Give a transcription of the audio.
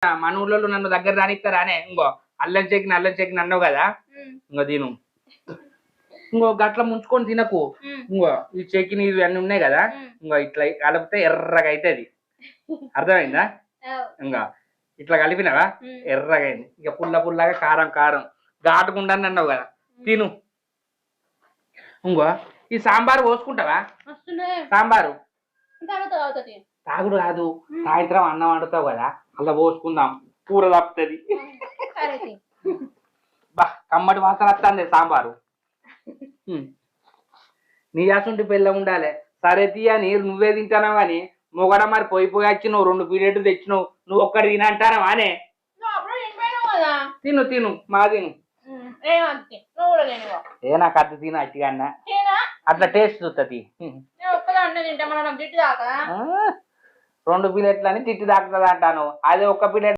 మన ఊళ్ళో నన్ను దగ్గర రానిస్తారానే ఇంకో అల్లం చెక్కిన అన్నావు కదా ఇంకో తిను ఇంకో గట్ల ముంచుకొని తినకు ఇంకో ఈ చెక్కిని ఇవి అన్ని ఉన్నాయి కదా ఇంకో ఇట్లా కలిపితే ఎర్రగా అవుతుంది అర్థమైందా ఇంకా ఇట్లా కలిపినవా ఎర్రగా అయింది ఇక పుల్లగా కారం ఘాటుకుండా అన్నావు కదా తిను ఇంకో ఈ సాంబారు పోసుకుంటావా సాంబారు తాగుడు కాదు సాయంత్రం అన్నం వండుతావు కదా అలా పోసుకుందాం కూర తప్పుతుంది బా కమ్మటి వాసన వస్తుంది సాంబారు నీ అసంటి పిల్ల ఉండాలి సరే తీయ నీరు నువ్వే తింటానావు కానీ మొగడ మరి పోయి వచ్చినావు 2 పీరియడ్లు తెచ్చినావు నువ్వు ఒక్కటి తినంటానా అనే తిను మా తిను ఏ నాకు అద్దు తిన అట్టిగా అన్న అట్లా టేస్ట్ చూస్తుంది 2 పీరియడ్లు అని తిట్టి తాకుతుంది అంటాను అదే 1 పీరియడ్